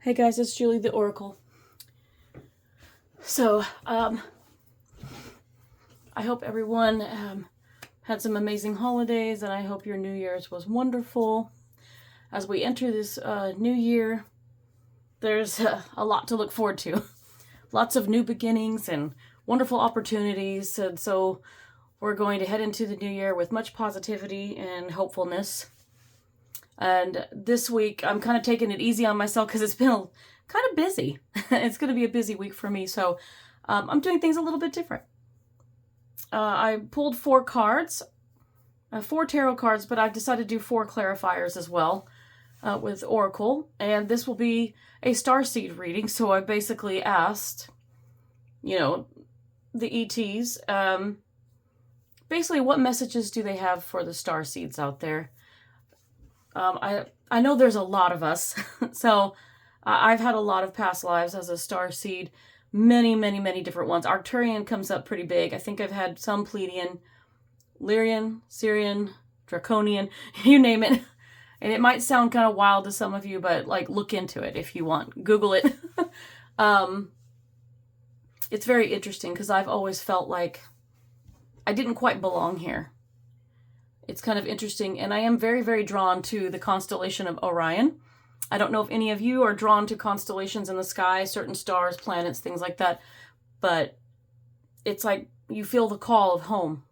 Hey guys, it's Julie the Oracle. So, I hope everyone had some amazing holidays, and I hope your New Year's was wonderful. As we enter this new year, there's a lot to look forward to. Lots of new beginnings and wonderful opportunities, and so we're going to head into the new year with much positivity and hopefulness. And this week, I'm kind of taking it easy on myself because it's been kind of busy. It's going to be a busy week for me, so I'm doing things a little bit different. I pulled 4 cards, 4 tarot cards, but I've decided to do 4 clarifiers as well with Oracle. And this will be a Starseed reading, so I basically asked, the ETs, basically what messages do they have for the Starseeds out there? I know there's a lot of us, so I've had a lot of past lives as a Starseed, many, many, many different ones. Arcturian comes up pretty big. I think I've had some Pleiadian, Lyrian, Syrian, Draconian, you name it. And it might sound kind of wild to some of you, but look into it if you want. Google it. It's very interesting because I've always felt like I didn't quite belong here. It's kind of interesting, and I am very, very drawn to the constellation of Orion. I don't know if any of you are drawn to constellations in the sky, certain stars, planets, things like that, but it's like you feel the call of home,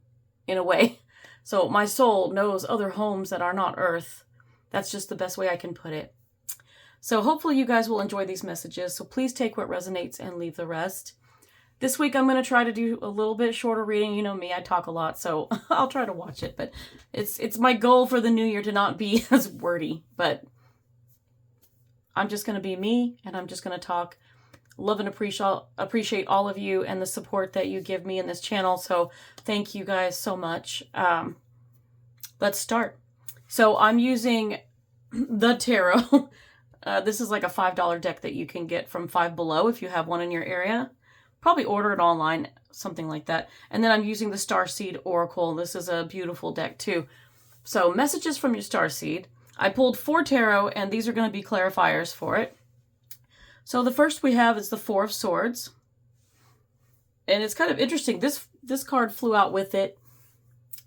in a way. So my soul knows other homes that are not Earth. That's just the best way I can put it. So hopefully you guys will enjoy these messages, so please take what resonates and leave the rest. This week I'm going to try to do a little bit shorter reading. You know me, I talk a lot, so I'll try to watch it. But it's my goal for the new year to not be as wordy. But I'm just going to be me, and I'm just going to talk. Love and appreciate all of you and the support that you give me in this channel. So thank you guys so much. Let's start. So I'm using the tarot. This is like a $5 deck that you can get from Five Below if you have one in your area. Probably order it online, something like that. And then I'm using the Starseed Oracle. This is a beautiful deck too. So messages from your Starseed. I pulled 4 tarot, and these are going to be clarifiers for it. So the first we have is the 4 of Swords. And it's kind of interesting. This card flew out with it.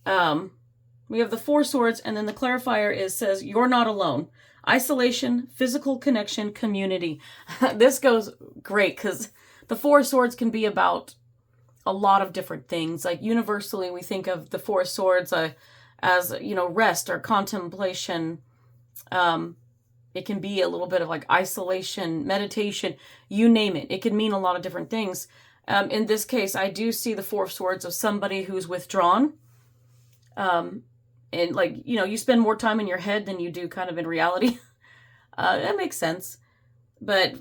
We have the 4 swords, and then the clarifier says, you're not alone. Isolation, physical connection, community. This goes great because the 4 swords can be about a lot of different things. Like universally, we think of the 4 swords as, rest or contemplation. It can be a little bit of like isolation, meditation, you name it. It can mean a lot of different things. In this case, I do see the 4 swords of somebody who's withdrawn. And you spend more time in your head than you do kind of in reality. That makes sense. But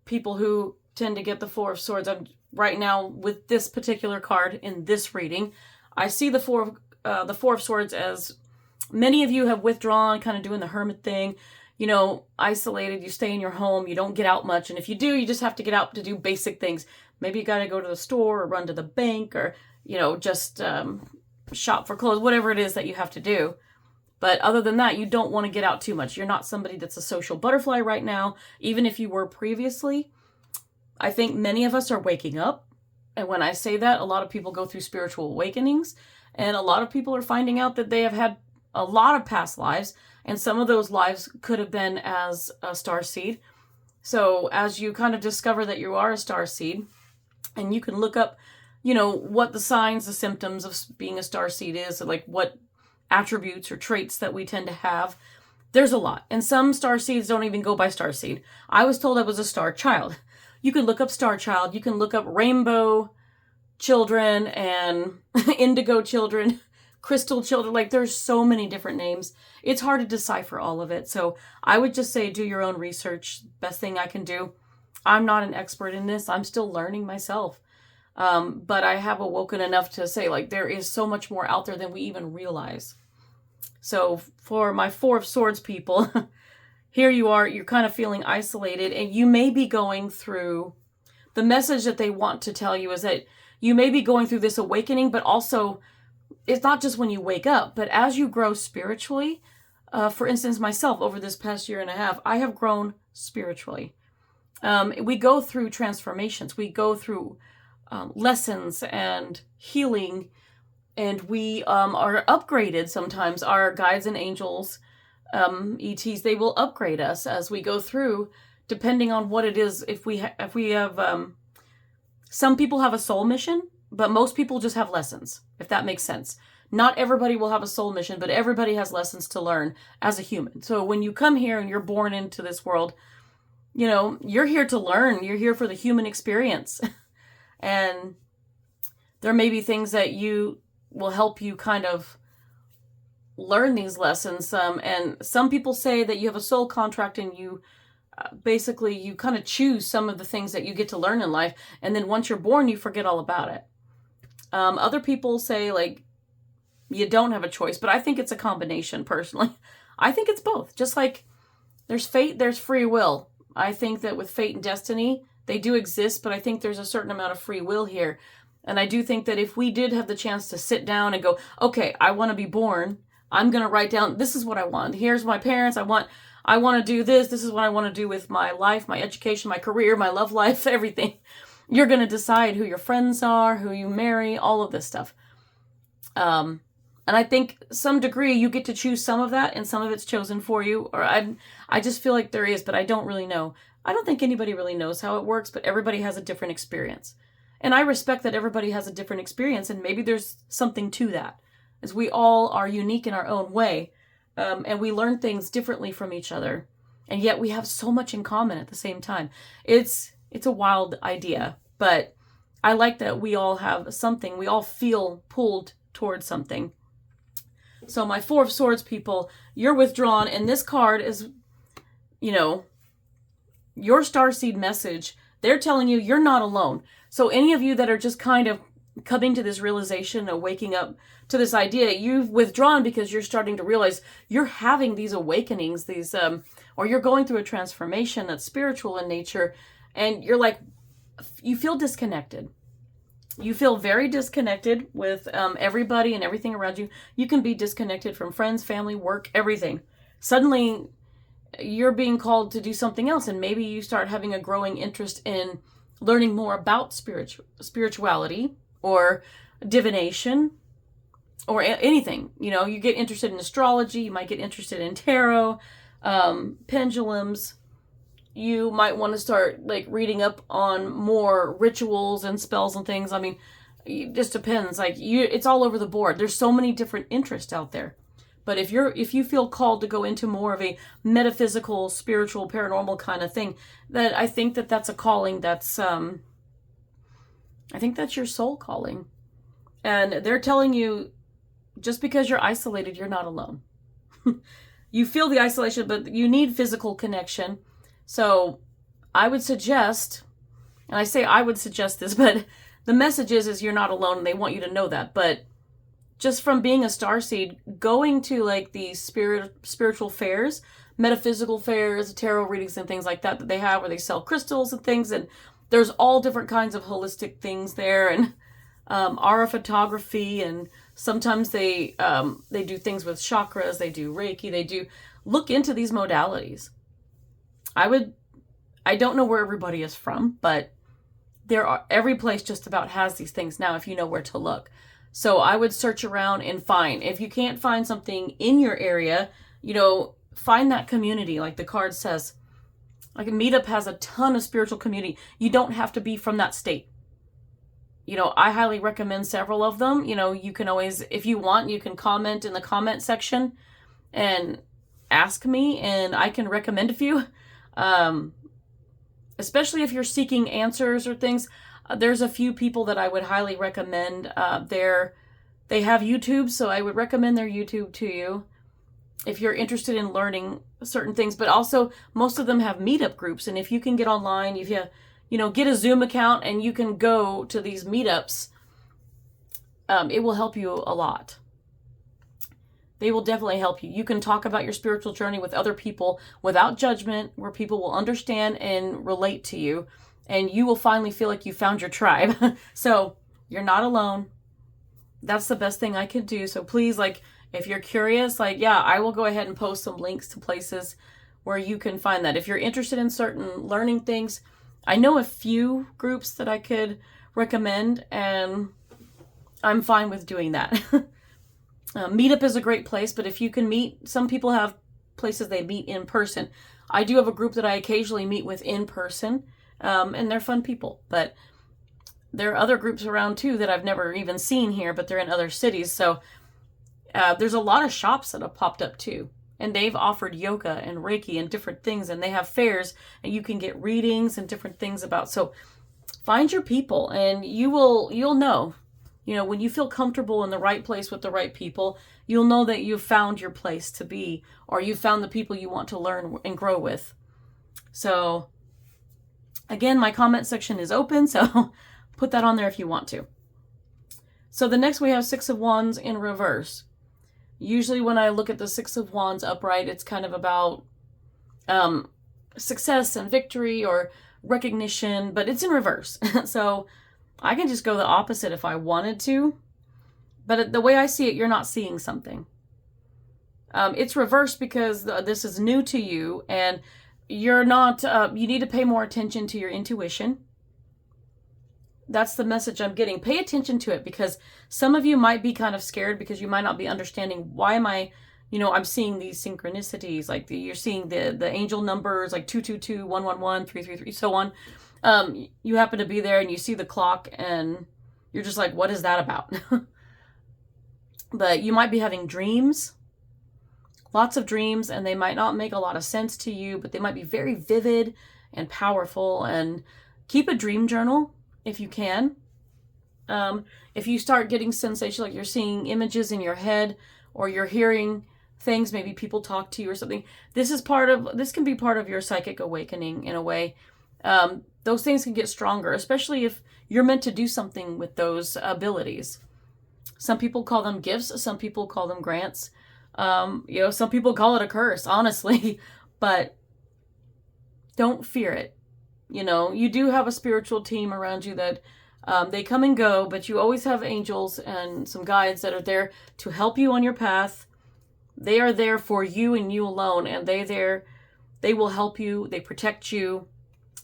people who tend to get the 4 of Swords. Right now with this particular card in this reading, I see the 4 of Swords as many of you have withdrawn, kind of doing the hermit thing, isolated. You stay in your home, you don't get out much, and if you do, you just have to get out to do basic things. Maybe you got to go to the store or run to the bank or just shop for clothes, whatever it is that you have to do. But other than that, you don't want to get out too much. You're not somebody that's a social butterfly right now, even if you were previously. I think many of us are waking up. And when I say that, a lot of people go through spiritual awakenings. And a lot of people are finding out that they have had a lot of past lives. And some of those lives could have been as a starseed. So as you kind of discover that you are a starseed, and you can look up, what the signs, the symptoms of being a starseed is, like what attributes or traits that we tend to have. There's a lot. And some starseeds don't even go by starseed. I was told I was a star child. You can look up star child. You can look up rainbow children and indigo children, crystal children. There's so many different names. It's hard to decipher all of it. So I would just say do your own research. Best thing I can do. I'm not an expert in this. I'm still learning myself. But I have awoken enough to say, there is so much more out there than we even realize. So for my 4 of Swords people, here you are, you're kind of feeling isolated, and you may be going through, the message that they want to tell you is that you may be going through this awakening, but also it's not just when you wake up, but as you grow spiritually, For instance, myself, over this past year and a half, I have grown spiritually. We go through transformations. We go through lessons and healing, and we are upgraded sometimes. Our guides and angels, ETs, they will upgrade us as we go through, depending on what it is. If we have, some people have a soul mission, but most people just have lessons, if that makes sense. Not everybody will have a soul mission, but everybody has lessons to learn as a human. So when you come here and you're born into this world, you're here to learn. You're here for the human experience. And there may be things that will help you kind of learn these lessons. And some people say that you have a soul contract, and you basically, you kind of choose some of the things that you get to learn in life. And then once you're born, you forget all about it. Other people say, like, you don't have a choice, but I think it's a combination, personally. I think it's both. Just like there's fate, there's free will. I think that with fate and destiny, they do exist, but I think there's a certain amount of free will here. And I do think that if we did have the chance to sit down and go, okay, I want to be born, I'm going to write down, this is what I want. Here's my parents. I want to do this. This is what I want to do with my life, my education, my career, my love life, everything. You're going to decide who your friends are, who you marry, all of this stuff. And I think some degree you get to choose some of that, and some of it's chosen for you. Or I just feel like there is, but I don't really know. I don't think anybody really knows how it works, but everybody has a different experience. And I respect that everybody has a different experience, and maybe there's something to that, as we all are unique in our own way, and we learn things differently from each other, and yet we have so much in common at the same time. It's a wild idea, but I like that we all have something. We all feel pulled towards something. So my Four of Swords people, you're withdrawn, and this card is, your Starseed message. They're telling you you're not alone. So any of you that are just kind of coming to this realization or waking up to this idea, you've withdrawn because you're starting to realize you're having these awakenings, or you're going through a transformation that's spiritual in nature, and you're like, you feel disconnected. You feel very disconnected with everybody and everything around you. You can be disconnected from friends, family, work, everything. Suddenly, you're being called to do something else, and maybe you start having a growing interest in learning more about spirituality or divination or anything. You get interested in astrology. You might get interested in tarot, pendulums. You might want to start reading up on more rituals and spells and things. I mean, it just depends. It's all over the board. There's so many different interests out there. But if you feel called to go into more of a metaphysical, spiritual, paranormal kind of thing, that I think that's a calling. That's I think that's your soul calling. And they're telling you, just because you're isolated, you're not alone. You feel the isolation, but you need physical connection. So I would suggest, and I say I would suggest this, but the message is you're not alone, and they want you to know that. But just from being a starseed, going to these spiritual fairs, metaphysical fairs, tarot readings and things like that they have, where they sell crystals and things, and there's all different kinds of holistic things there, and aura photography, and sometimes they do things with chakras, they do Reiki, they do look into these modalities. I don't know where everybody is from, but every place just about has these things now, if you know where to look. So I would search around and find. If you can't find something in your area, find that community. Like the card says, a meetup has a ton of spiritual community. You don't have to be from that state. I highly recommend several of them. You can always, if you want, you can comment in the comment section and ask me, and I can recommend a few. Especially if you're seeking answers or things, there's a few people that I would highly recommend. They have YouTube, so I would recommend their YouTube to you if you're interested in learning certain things. But also, most of them have meetup groups, and if you can get online, if you get a Zoom account and you can go to these meetups, it will help you a lot. They will definitely help you. You can talk about your spiritual journey with other people without judgment, where people will understand and relate to you, and you will finally feel like you found your tribe. So you're not alone. That's the best thing I can do. So please, if you're curious, like, yeah, I will go ahead and post some links to places where you can find that. If you're interested in certain learning things, I know a few groups that I could recommend, and I'm fine with doing that. Meetup is a great place, but if you can meet, some people have places they meet in person. I do have a group that I occasionally meet with in person, and they're fun people. But there are other groups around too that I've never even seen here, but they're in other cities. So there's a lot of shops that have popped up too. And they've offered yoga and Reiki and different things, and they have fairs, and you can get readings and different things about. So find your people, and you'll know. You know, when you feel comfortable in the right place with the right people, you'll know that you've found your place to be, or you found the people you want to learn and grow with. So again, my comment section is open, so put that on there if you want to. So the next we have Six of Wands in reverse. Usually when I look at the Six of Wands upright, it's kind of about success and victory or recognition, but it's in reverse. So I can just go the opposite if I wanted to. But the way I see it, you're not seeing something. It's reversed because this is new to you, and you're not, you need to pay more attention to your intuition. That's the message I'm getting. Pay attention to it, because some of you might be kind of scared because you might not be understanding, why am I, I'm seeing these synchronicities, like you're seeing the angel numbers, like 222, 111, 333, so on. You happen to be there and you see the clock and you're just like, what is that about? But you might be having dreams, lots of dreams, and they might not make a lot of sense to you, but they might be very vivid and powerful. And keep a dream journal if you can. If you start getting sensation, like you're seeing images in your head, or you're hearing things, maybe people talk to you or something, this can be part of your psychic awakening in a way. Those things can get stronger, especially if you're meant to do something with those abilities. Some people call them gifts. Some people call them grants. Some people call it a curse, honestly, but don't fear it. You do have a spiritual team around you that they come and go, but you always have angels and some guides that are there to help you on your path. They are there for you and you alone, and they will help you. They protect you.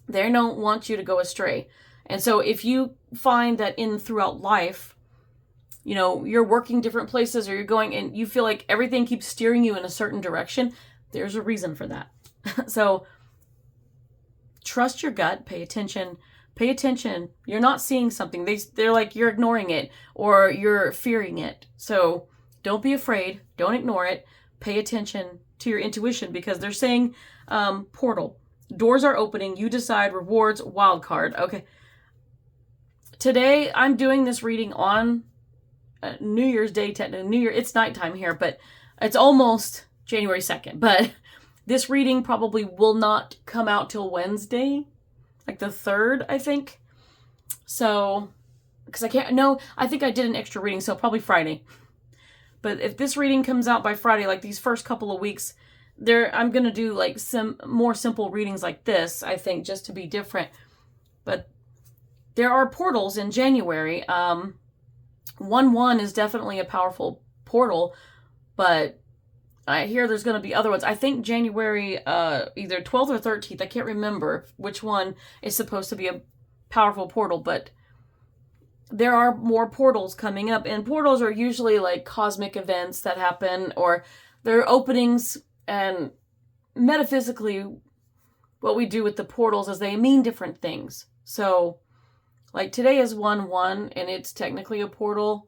They don't want you to go astray. And so if you find that throughout life, you're working different places, or you're going and you feel like everything keeps steering you in a certain direction, there's a reason for that. So trust your gut, pay attention. You're not seeing something. They're like, you're ignoring it or you're fearing it. So don't be afraid. Don't ignore it. Pay attention to your intuition, because they're saying portal. Doors are opening. You decide. Rewards. Wild card. Okay. Today, I'm doing this reading on New Year's Day. It's nighttime here, but it's almost January 2nd. But this reading probably will not come out till Wednesday, like the 3rd, I think. So, because I think I did an extra reading, so probably Friday. But if this reading comes out by Friday, like these first couple of weeks, I'm going to do like some more simple readings like this, I think, just to be different. But there are portals in January. 1/1 is definitely a powerful portal, but I hear there's going to be other ones. I think January, either 12th or 13th, I can't remember which one is supposed to be a powerful portal, but there are more portals coming up, and portals are usually like cosmic events that happen, or they're openings. And metaphysically, what we do with the portals is they mean different things. So, like today is 1/1, and it's technically a portal.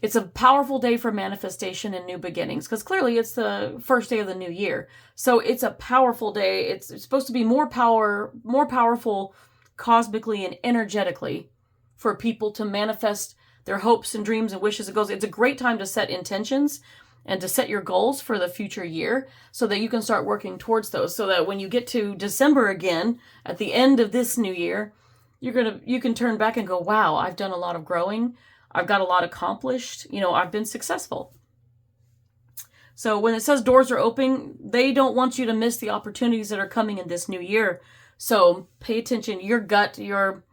It's a powerful day for manifestation and new beginnings, because clearly it's the first day of the new year. So it's a powerful day. It's supposed to be more powerful cosmically and energetically for people to manifest their hopes and dreams and wishes and goals. It's a great time to set intentions and to set your goals for the future year, so that you can start working towards those, so that when you get to December again, at the end of this new year, you can turn back and go, wow, I've done a lot of growing. I've got a lot accomplished. I've been successful. So when it says doors are open, they don't want you to miss the opportunities that are coming in this new year. So pay attention. Your gut, your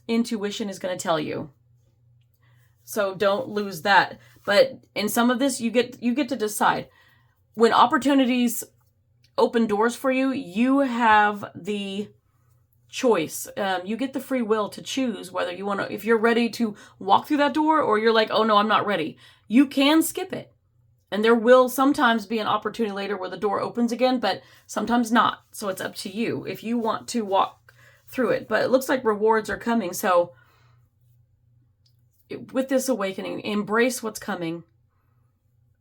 intuition is going to tell you. So don't lose that. But in some of this, you get to decide. When opportunities open doors for you, you have the choice. You get the free will to choose whether you want to, if you're ready to walk through that door, or you're like, oh no, I'm not ready. You can skip it. And there will sometimes be an opportunity later where the door opens again, but sometimes not. So it's up to you if you want to walk through it. But it looks like rewards are coming. So with this awakening, embrace what's coming.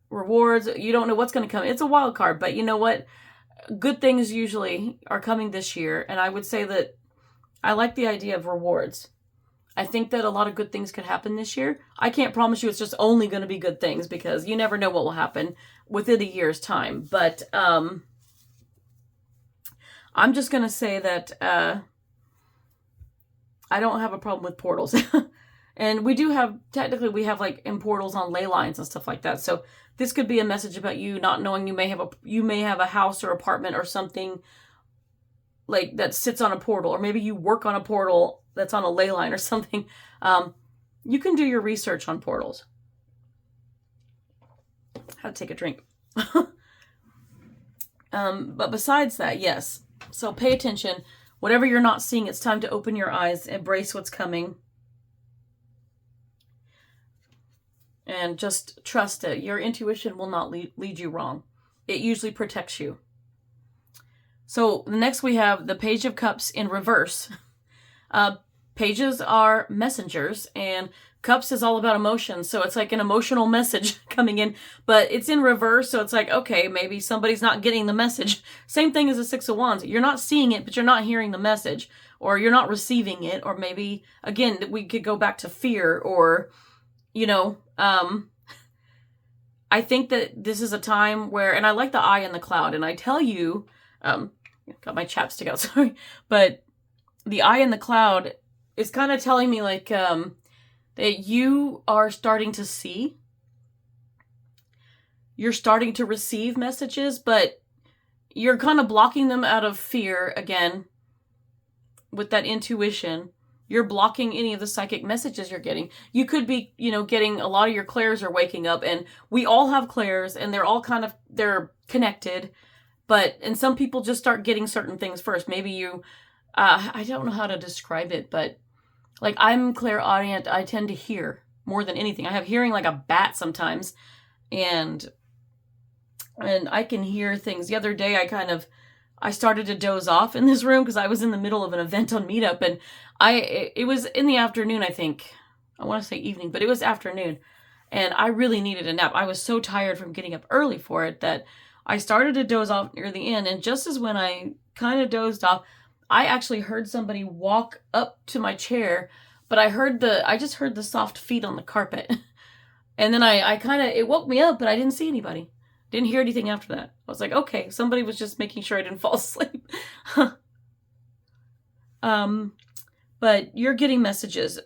Rewards, you don't know what's going to come. It's a wild card, but you know what? Good things usually are coming this year. And I would say that I like the idea of rewards. I think that a lot of good things could happen this year. I can't promise you it's just only going to be good things, because you never know what will happen within a year's time. But I'm just going to say that I don't have a problem with portals. And we do have, technically we have like in portals on ley lines and stuff like that. So this could be a message about you not knowing you may have a house or apartment or something like that sits on a portal, or maybe you work on a portal that's on a ley line or something. You can do your research on portals. How to take a drink. But besides that, yes. So pay attention. Whatever you're not seeing, it's time to open your eyes, embrace what's coming. And just trust it. Your intuition will not lead you wrong. It usually protects you. So next we have the Page of Cups in reverse. Pages are messengers, and Cups is all about emotions. So it's like an emotional message coming in, but it's in reverse. So it's like, okay, maybe somebody's not getting the message. Same thing as the Six of Wands. You're not seeing it, but you're not hearing the message, or you're not receiving it. Or maybe, again, we could go back to fear, or, you know, I think that this is a time where, and I like the eye in the cloud, and I tell you, got my chapstick out, sorry, but the eye in the cloud is kind of telling me like, that you are starting to see, you're starting to receive messages, but you're kind of blocking them out of fear again with that intuition. You're blocking any of the psychic messages you're getting. You could be, getting a lot of your clairs are waking up, and we all have clairs, and they're all they're connected, and some people just start getting certain things first. Maybe you, I don't know how to describe it, but like I'm clairaudient. I tend to hear more than anything. I have hearing like a bat sometimes, and I can hear things. The other day I started to doze off in this room because I was in the middle of an event on Meetup, and it was in the afternoon, I think. I want to say evening, but it was afternoon, and I really needed a nap. I was so tired from getting up early for it that I started to doze off near the end, and just as when I kind of dozed off, I actually heard somebody walk up to my chair, but I just heard the soft feet on the carpet. And then it woke me up, but I didn't see anybody. Didn't hear anything after that. I was like, okay, somebody was just making sure I didn't fall asleep. But you're getting messages.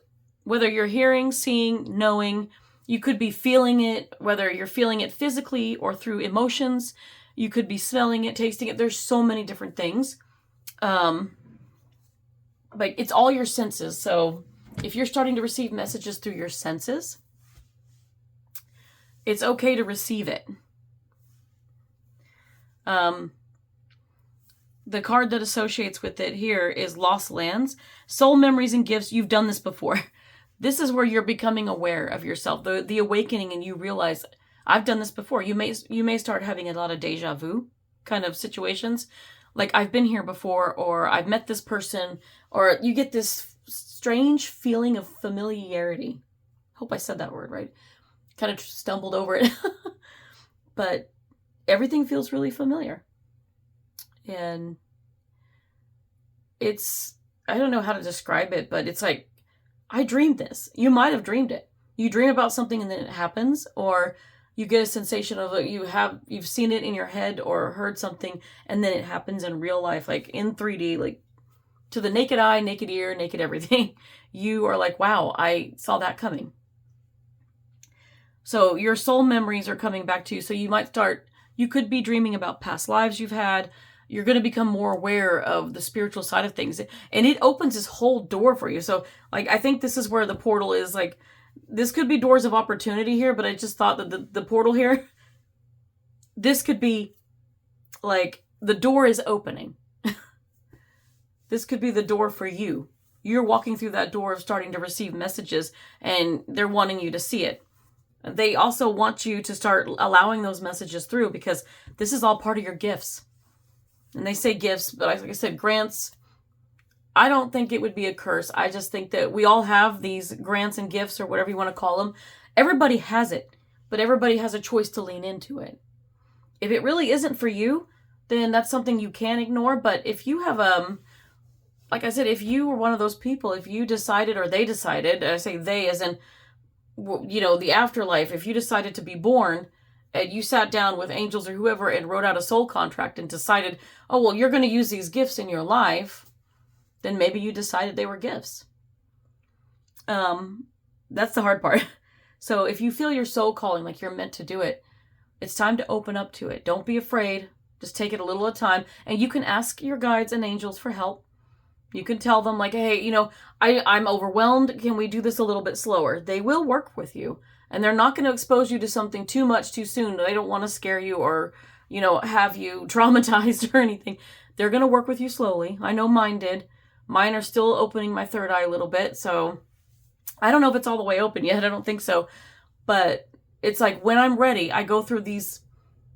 Whether you're hearing, seeing, knowing, you could be feeling it, whether you're feeling it physically or through emotions. You could be smelling it, tasting it. There's so many different things. But it's all your senses. So if you're starting to receive messages through your senses, it's okay to receive it. The card that associates with it here is Lost Lands. Soul memories and gifts. You've done this before. This is where you're becoming aware of yourself, the awakening, and you realize, I've done this before. You may start having a lot of deja vu kind of situations. Like, I've been here before, or I've met this person, or you get this strange feeling of familiarity. Hope I said that word right. Kind of stumbled over it. But everything feels really familiar. And I don't know how to describe it, but it's like, I dreamed this. You might have dreamed it. You dream about something and then it happens, or you get a sensation of you've seen it in your head or heard something, and then it happens in real life, like in 3D, like to the naked eye, naked ear, naked everything. You are like, wow, I saw that coming. So your soul memories are coming back to you. So you could be dreaming about past lives you've had. You're going to become more aware of the spiritual side of things. And it opens this whole door for you. So like, I think this is where the portal is like, This could be doors of opportunity here, but I just thought that the portal here, this could be like the door is opening. This could be the door for you. You're walking through that door of starting to receive messages, and they're wanting you to see it. They also want you to start allowing those messages through, because this is all part of your gifts. And they say gifts, but like I said, grants, I don't think it would be a curse. I just think that we all have these grants and gifts, or whatever you want to call them. Everybody has it, but everybody has a choice to lean into it. If it really isn't for you, then that's something you can ignore. But if you have, like I said, if you were one of those people, if you decided, or they decided, I say they as in, the afterlife, if you decided to be born and you sat down with angels or whoever and wrote out a soul contract and decided, oh, well, you're going to use these gifts in your life, then maybe you decided they were gifts. That's the hard part. So if you feel your soul calling, like you're meant to do it, it's time to open up to it. Don't be afraid. Just take it a little at a time. And you can ask your guides and angels for help. You can tell them, like, hey, I'm overwhelmed. Can we do this a little bit slower? They will work with you. And they're not going to expose you to something too much too soon. They don't want to scare you or, have you traumatized or anything. They're going to work with you slowly. I know mine did. Mine are still opening my third eye a little bit. So I don't know if it's all the way open yet. I don't think so. But it's like when I'm ready, I go through these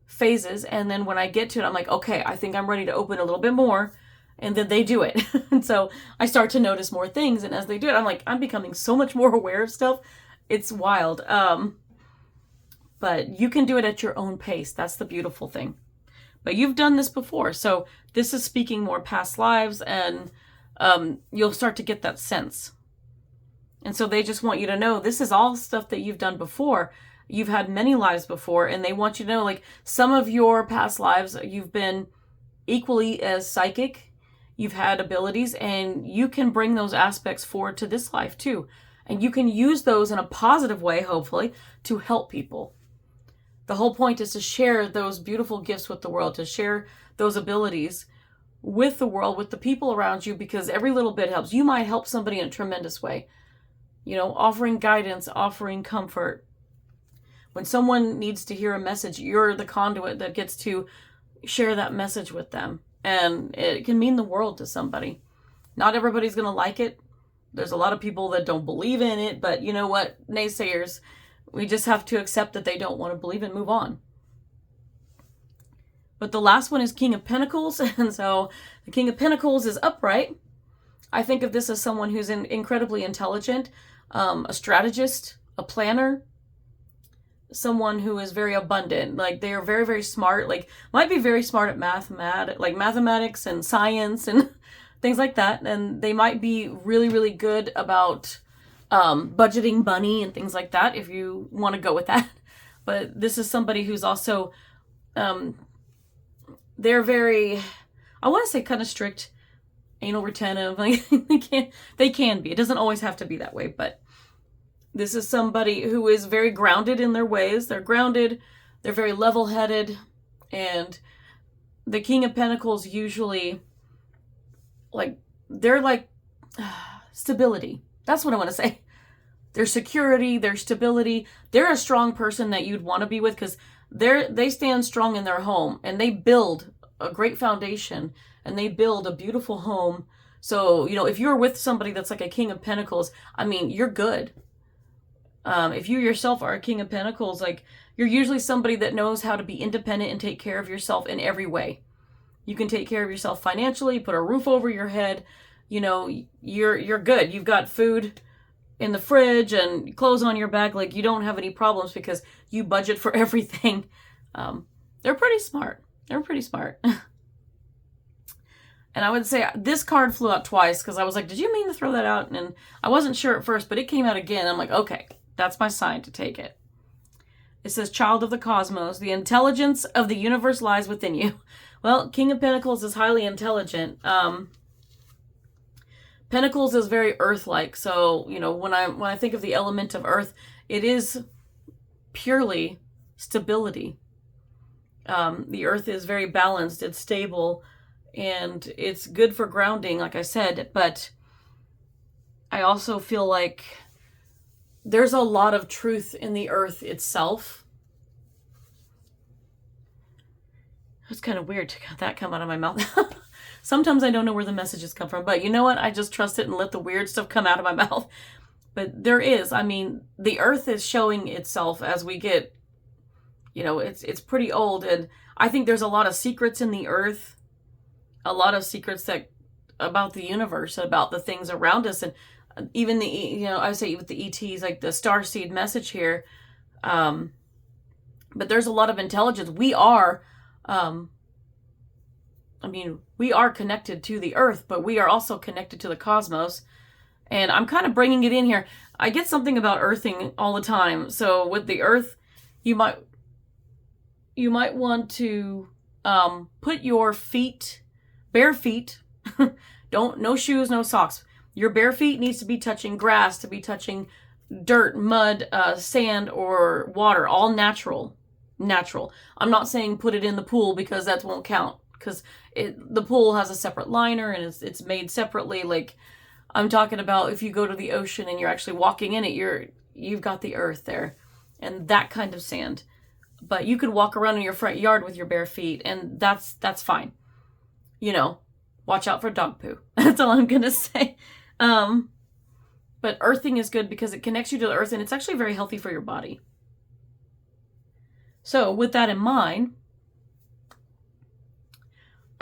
phases. And then when I get to it, I'm like, okay, I think I'm ready to open a little bit more. And then they do it. And so I start to notice more things. And as they do it, I'm like, I'm becoming so much more aware of stuff. It's wild. But you can do it at your own pace. That's the beautiful thing. But you've done this before. So this is speaking more past lives, and you'll start to get that sense. And so they just want you to know this is all stuff that you've done before. You've had many lives before, and they want you to know, like, some of your past lives, you've been equally as psychic. You've had abilities, and you can bring those aspects forward to this life too. And you can use those in a positive way, hopefully, to help people. The whole point is to share those beautiful gifts with the world, to share those abilities with the world, with the people around you, because every little bit helps. You might help somebody in a tremendous way. Offering guidance, offering comfort. When someone needs to hear a message, you're the conduit that gets to share that message with them. And it can mean the world to somebody. Not everybody's going to like it. There's a lot of people that don't believe in it, but you know what? Naysayers, we just have to accept that they don't want to believe and move on. But the last one is King of Pentacles. And so the King of Pentacles is upright. I think of this as someone who's incredibly intelligent, a strategist, a planner, someone who is very abundant. Like, they are very, very smart, like might be very smart at mathematics and science and things like that. And they might be really, really good about budgeting money and things like that, if you want to go with that. But this is somebody who's also, they're very, I want to say kind of strict, anal retentive. Like, they can be. It doesn't always have to be that way, but this is somebody who is very grounded in their ways. They're grounded. They're very level-headed. And the King of Pentacles usually, they're like stability. That's what I want to say. Their security, their stability. They're a strong person that you'd want to be with, because they stand strong in their home, and they build a great foundation, and they build a beautiful home. So, if you're with somebody that's like a King of Pentacles, I mean, you're good. If you yourself are a King of Pentacles, like, you're usually somebody that knows how to be independent and take care of yourself in every way. You can take care of yourself financially, put a roof over your head. You're good. You've got food in the fridge and clothes on your back. Like, you don't have any problems because you budget for everything. They're pretty smart. They're pretty smart. And I would say this card flew out twice, because I was like, did you mean to throw that out? And I wasn't sure at first, but it came out again. I'm like, okay, that's my sign to take it. It says, child of the cosmos, the intelligence of the universe lies within you. Well, King of Pentacles is highly intelligent. Pentacles is very earth-like. So, when I think of the element of earth, it is purely stability. The earth is very balanced. It's stable. And it's good for grounding, like I said. But I also feel like there's a lot of truth in the earth itself. It's kind of weird to have that come out of my mouth. Sometimes I don't know where the messages come from, but you know what? I just trust it and let the weird stuff come out of my mouth. But there is, I mean, the earth is showing itself as we get, it's pretty old. And I think there's a lot of secrets in the earth, a lot of secrets that about the universe, about the things around us. And even I say with the ETs, like the Starseed message here. But there's a lot of intelligence. We are connected to the earth, but we are also connected to the cosmos. And I'm kind of bringing it in here. I get something about earthing all the time. So with the earth, you might want to put your bare feet, no shoes, no socks. Your bare feet needs to be touching grass, to be touching dirt, mud, sand, or water, all natural. I'm not saying put it in the pool because that won't count, because the pool has a separate liner and it's made separately. Like, I'm talking about if you go to the ocean and you're actually walking in it, you've got the earth there and that kind of sand. But you could walk around in your front yard with your bare feet, and that's fine. Watch out for dog poo. That's all I'm gonna say. But earthing is good because it connects you to the earth, and it's actually very healthy for your body. So with that in mind,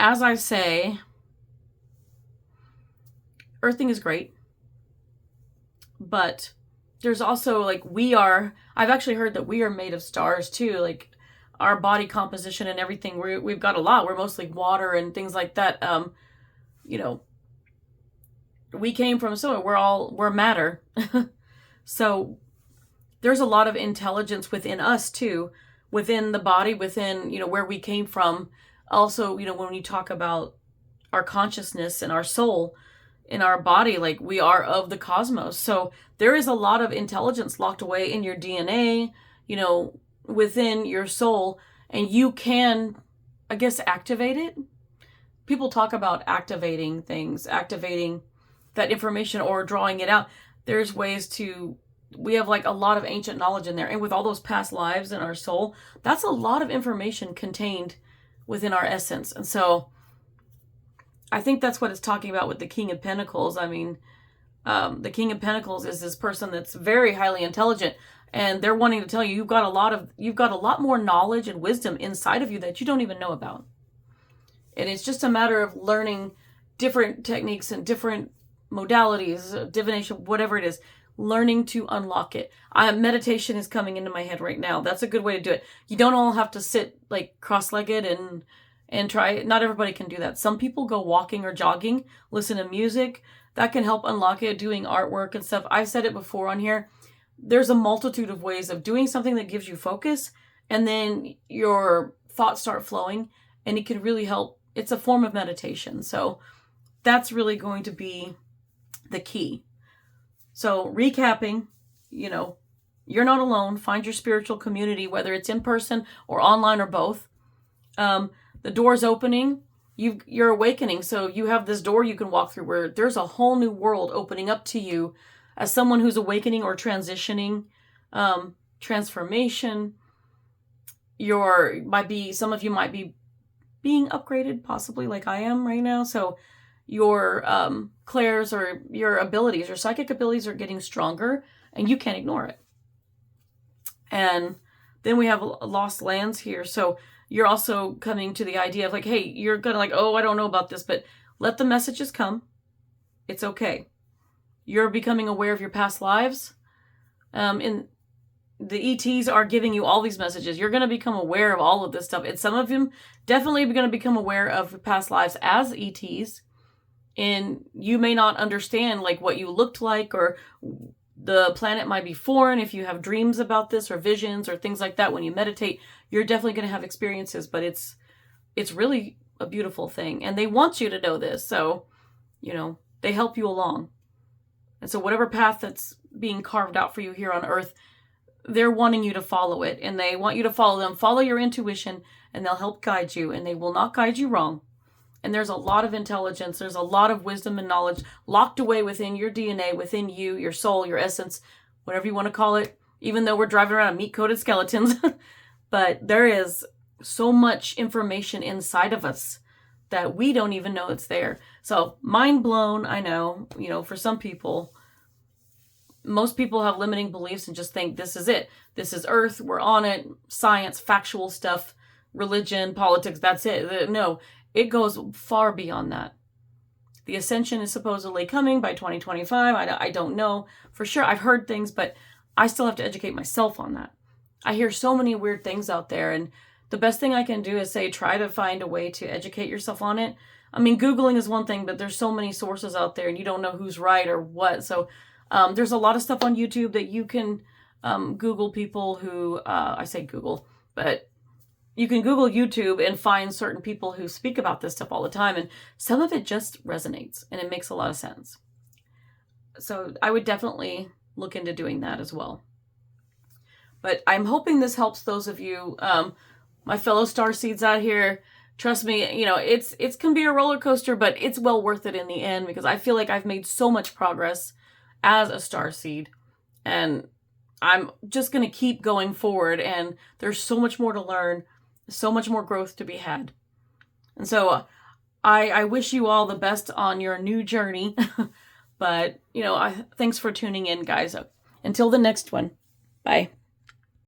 as I say, earthing is great, but there's also I've actually heard that we are made of stars too, like our body composition and everything. We've got a lot. We're mostly water and things like that. We came from somewhere. We're matter. So there's a lot of intelligence within us too, within the body, within, where we came from. Also, when we talk about our consciousness and our soul in our body, like we are of the cosmos. So there is a lot of intelligence locked away in your DNA, within your soul, and you can, I guess, activate it. People talk about activating things, activating that information or drawing it out. There's ways we have a lot of ancient knowledge in there. And with all those past lives in our soul, that's a lot of information contained within our essence. And so I think that's what it's talking about with the King of Pentacles. I mean, the King of Pentacles is this person that's very highly intelligent, and they're wanting to tell you you've got a lot more knowledge and wisdom inside of you that you don't even know about. And it's just a matter of learning different techniques and different modalities, divination, whatever it is, learning to unlock it. Meditation is coming into my head right now. That's a good way to do it. You don't all have to sit cross-legged and try it. Not everybody can do that. Some people go walking or jogging, listen to music. That can help unlock it, doing artwork and stuff. I've said it before on here. There's a multitude of ways of doing something that gives you focus, and then your thoughts start flowing, and it can really help. It's a form of meditation. So that's really going to be the key. So recapping, you're not alone. Find your spiritual community, whether it's in person or online or both. The door's opening. You're awakening. So you have this door you can walk through where there's a whole new world opening up to you as someone who's awakening or transitioning, transformation. Some of you might be being upgraded, possibly like I am right now. So your clairs or your abilities, your psychic abilities are getting stronger, and you can't ignore it. And then we have lost lands here. So you're also coming to the idea of hey, you're gonna oh, I don't know about this, but let the messages come. It's okay. You're becoming aware of your past lives. And the ETs are giving you all these messages. You're going to become aware of all of this stuff. And some of them definitely going to become aware of past lives as ETs. And you may not understand what you looked like, or the planet might be foreign. If you have dreams about this or visions or things like that, when you meditate, you're definitely going to have experiences, but it's really a beautiful thing. And they want you to know this. So, they help you along. And so whatever path that's being carved out for you here on Earth, they're wanting you to follow it, and they want you to follow them. Follow your intuition, and they'll help guide you, and they will not guide you wrong. And there's a lot of intelligence. There's a lot of wisdom and knowledge locked away within your DNA, within you, your soul, your essence, whatever you want to call it, even though we're driving around meat-coated skeletons. But there is so much information inside of us that we don't even know it's there. So mind blown, I know, for some people, most people have limiting beliefs and just think this is it. This is Earth, we're on it, science, factual stuff, religion, politics, that's it. No, it goes far beyond that. The ascension is supposedly coming by 2025. I don't know for sure. I've heard things, but I still have to educate myself on that. I hear so many weird things out there, and the best thing I can do is say try to find a way to educate yourself on it. I mean, Googling is one thing, but there's so many sources out there, and you don't know who's right or what. So there's a lot of stuff on YouTube that you can Google people who, I say Google, but you can Google YouTube and find certain people who speak about this stuff all the time, and some of it just resonates, and it makes a lot of sense. So I would definitely look into doing that as well. But I'm hoping this helps those of you, my fellow starseeds out here. Trust me, it's can be a roller coaster, but it's well worth it in the end, because I feel like I've made so much progress as a starseed, and I'm just going to keep going forward, and there's so much more to learn, so much more growth to be had. And so I wish you all the best on your new journey. But, thanks for tuning in, guys. Until the next one. Bye.